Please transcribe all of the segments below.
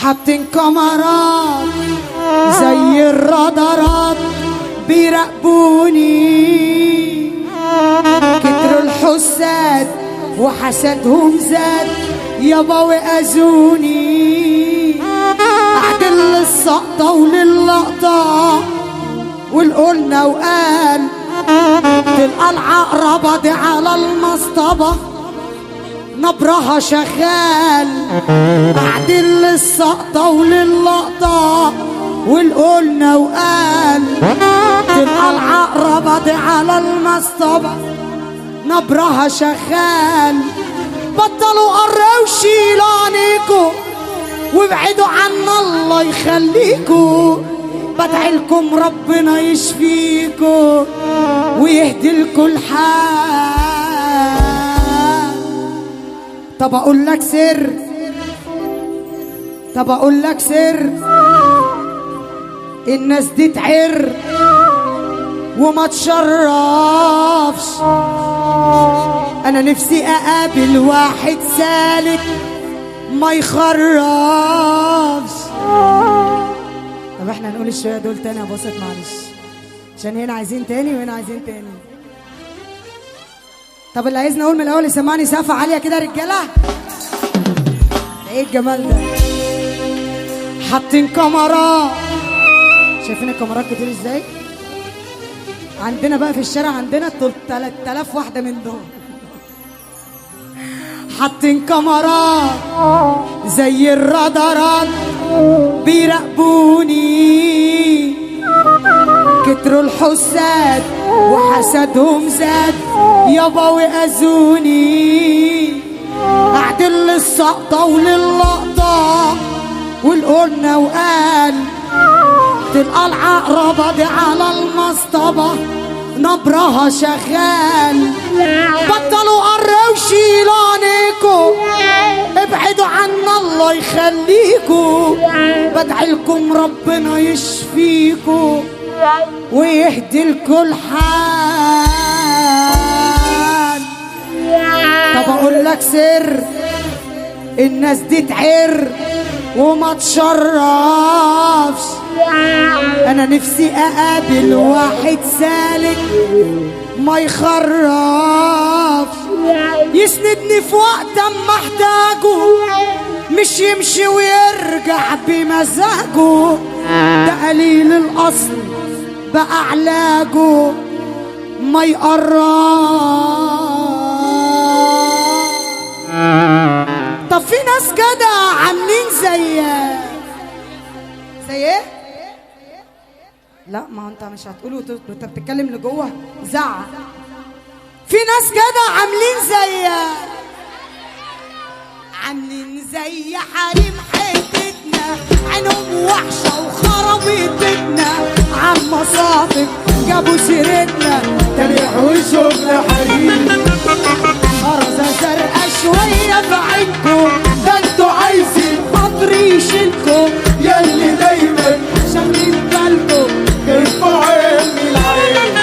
حاطين كاميرات زي الرادارات بيراقبوني، كتروا الحساد وحسدهم زاد يابا وأذوني، أعدل للسقطة وللقطة والقلنا وقال تلقى العقربة دي على المصطبة نبرها شغال، أعدل للسقطة وللقطة والقلنا وقال تلقى العقربة دي على المصطبة نبرها شغال. بطلوا قروا شيلوا عينيكوا وابعدوا عنا الله يخليكوا، بدعيلكم ربنا يشفيكوا ويهدي لكم الحال. طب اقول لك سر، طب اقول لك سر، الناس دي تعر وما تشرفش، انا نفسي اقابل واحد سالك ما يخرفش. طب احنا هنقول الشوية دول تاني يا بسط معلش، عشان هنا عايزين تاني وهنا عايزين تاني. طب اللي عايزني اقول من الاول يسمعني سقفة عالية كده رجالة. ايه الجمال ده؟ حاطين كاميرات، شايفين الكاميرات كتير ازاي؟ عندنا بقى في الشارع عندنا 3000 واحدة من دول. حاطين كاميرات زي الرادارات بيراقبوني، كتروا الحساد وحسدهم زاد يابا وأذوني، أعدل للسقطة وللقطة والقلنا وقال تلقى العقربة دي على المصطبة نبرها شغال. بطلوا قروا شيلوا عينيكوا ابعدوا عنا الله يخليكوا، بدعيلكم ربنا يشفيكوا ويهدي لكم الحال. طب اقول لك سر، الناس دي تعر وما تشرفش، انا نفسي اقابل واحد سالك ما يخرفش، يسندني في وقت اما احتاجه مش يمشي ويرجع بمزاجه، ده قليل الاصل بقى علاجه ما يقرب. طب في ناس كده عاملين زي ايه؟ لا ما انت مش هتقوله، انت بتتكلم لجوه زعق. في ناس كده عاملين زي حريم حتتنا، عينهم وحشه وخرابيطتنا، عم مصاطب جابوا سيرتنا تريح وشوفنا حريم، خرزه زرقاء شويه في عينكم، ده انتوا عايزين قطر يشيلكم ياللي دايما شاغلين بالكم ارفعوا عين العين.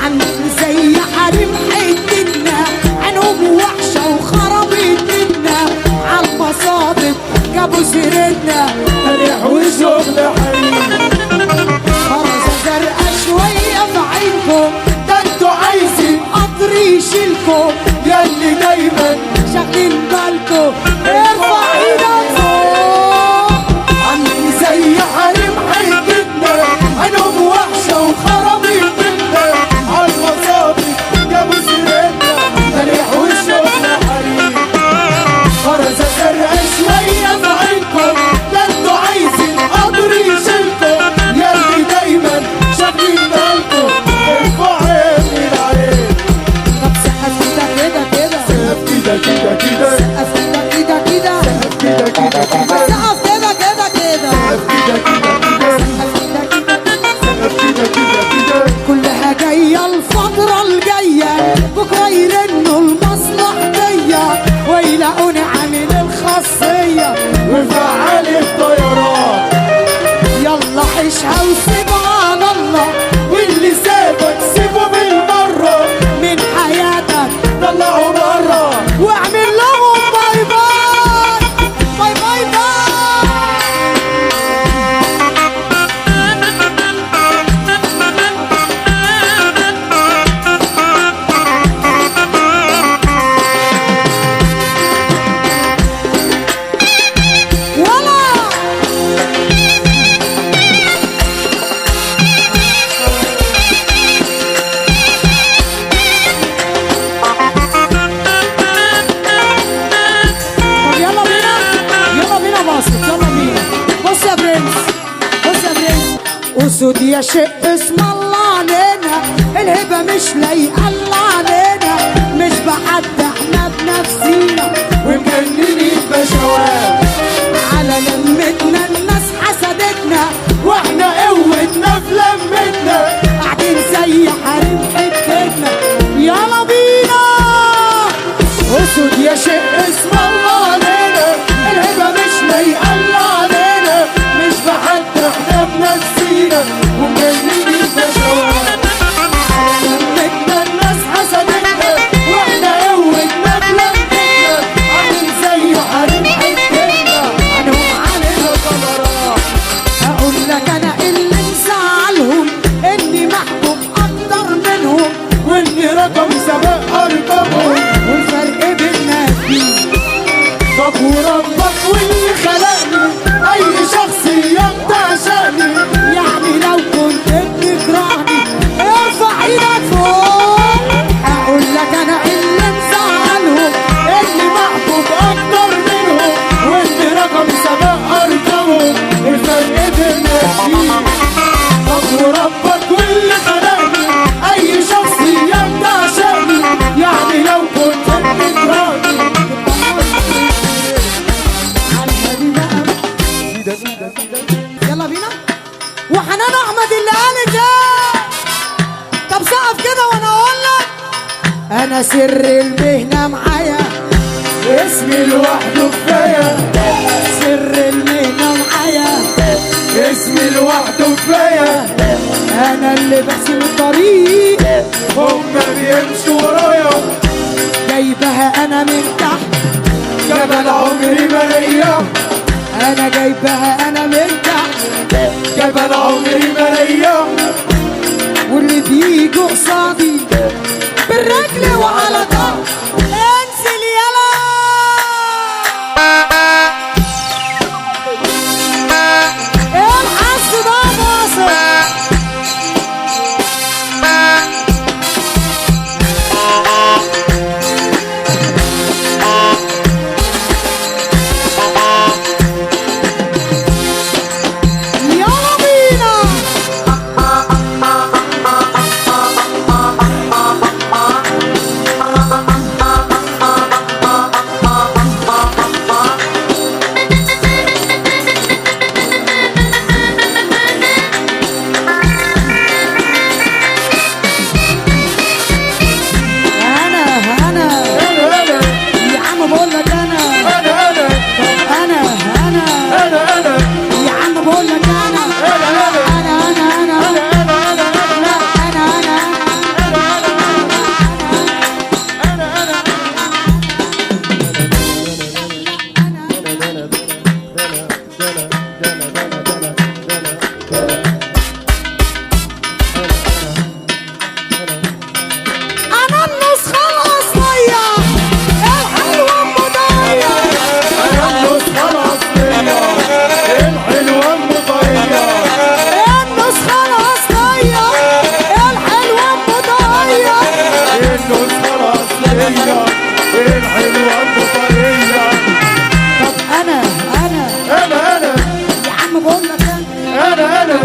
عاملين زي حريم حتتنا، عينهم وحشه وخرابيطتنا، عالمصادق جابوا سيرتنا تريح وشوفنا حريم، خرزه زرقاء شويه في عينكم، ده انتوا عايزين قطر يشيلكم ياللي دايما شاغلين بالكم ارفع ايدك فوق. عاملين زي حريم حتتنا، عينهم وحشه وخرابيطنا، عالمصابي جابوا سيرتنا تريح وشوفنا حريم، خرزه زرقاء شويه في عينكم، ده انتوا عايزين قطر يشيلكم ياللي دايما شاغلين بالكم ارفعوا عين العين. طب سقف كده كده كده، سقف كده كده كده، سقف كده كده اسود يا شيء اسم الله علينا، الهبة مش لايقة الله علينا، مش بحد احنا بنفسينا ومجننين بشوات على لمتنا، الناس حسدتنا واحنا قوتنا في لمتنا، قاعدين زي حريم حتتنا. يلا بينا اسود يا شيء اسم الله علينا، الهبة مش لايقة الله علينا، مش بحد احنا بنفسينا ومجننين بشوات على لمتنا، الناس حسدتنا واحنا قوتنا في لمتنا، عامل زي حريم حتتنا هنقوم علينا كاميرات. اقول لك انا اللي مزعلهم اني محبوب اكتر منهم، واني رقم سبق ارقامهم، والفرق بيننا كبير. طب وربك واللي خلقني اي شخصية بتعشقني، يعني لو كنت بتكرهني ارفع ايدك فوق. اقول لك انا اللي مزعلهم اني محبوب اكتر منهم، واني رقم سبق ارقامهم، الفرق بيننا كتير. طب وربك واللي خلقني اي شخصية بتعشقني، يعني لو كنت بتكرهني يلا بينا. وحنان احمد اللي قالت ايه؟ طب سقف كده وانا اقول لك انا سر المهنه معايا، اسمي لوحده كفاية، سر المهنه معايا، اسمي لوحده كفاية، انا اللي بحسم الطريق هما بيمشوا ورايا، جايبها انا من تحت، جبل عمري ما ليا، انا جايبها انا من تحت، جبل عمري ما ليا، واللي بيجوا قصادي بالرجل وعلى ظهر انزل يلا. الحس ده مصر يلا بينا. انا يا عم بقول لك انا يا عم بقول لك انا انا النسخه الاصليه الحلوه المضيه، أنا النسخة الأصلية الحلوة المضية، النسخه الاصليه الحلوه المضيه. النسخة الأصلية الحلوة المضية. طب انا يا عم بقول لك أنا يا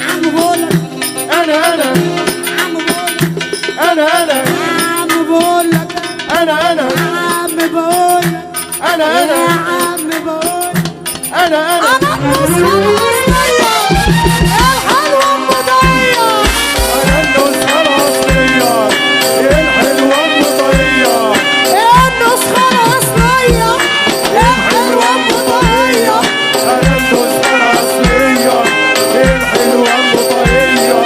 عم بقول لك أنا يا عم بقول لك أنا يا عم بقول لك أنا يا عم بقول لك أنا يا عم بقول لك أنا انا النسخه الاصليه الحلوه المضيه. أنا النسخة الأصلية الحلوة المضية، النسخه الاصليه الحلوه المضيه. أنا النسخة الأصلية الحلوة المضية.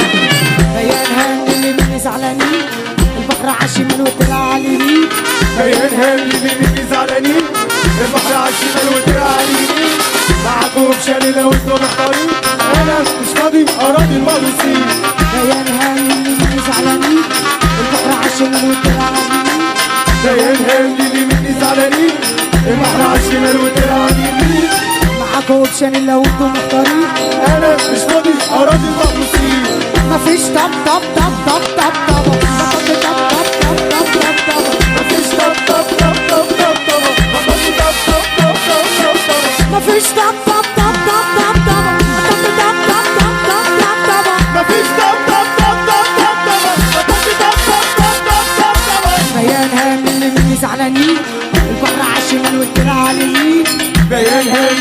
بيانها اللي مني زعلانين، البحر عالشمال والترع عاليمين، بينها اللي مني زعلانين، البحر عالشمال والترع عاليمين، معاكم شالي لو انتوا محتارين، انا مش فاضي اراضي المقدسين. بيانها اللي مني زعلانين، البحر عالشمال والترع عاليمين، بينها اللي مني زعلانين، البحر عالشمال والترع عاليمين، معاكوا اوبشن لو انتوا محتارين، انا مش فاضي اراضي المقدسين. مفيش طب طب طب طب طب طب طب طب طب طب طب طب مفيش طب طب طب طب طب طب مفيش طب طب طب طب طب طب مفيش طب طب طب طب طب طب طب طب طب طب طب طب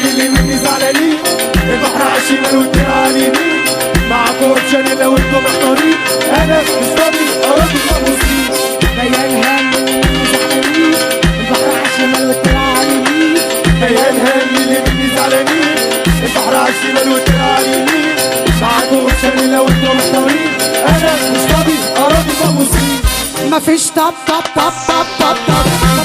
اللي مني زعلانين البحر على الشمال والدنيا على اليمين معاكوا اوبشن لو انتوا محتارين انا مش فاضي اراضي مبسوطين ميال هم زعلانين البحر على الشمال والدنيا على اليمين ميال هم اللي مني زعلانين البحر على الشمال والدنيا على اليمين معاكوا اوبشن لو انتوا محتارين انا مش فاضي اراضي مبسوطين مفيش طب طب طب طب طب طب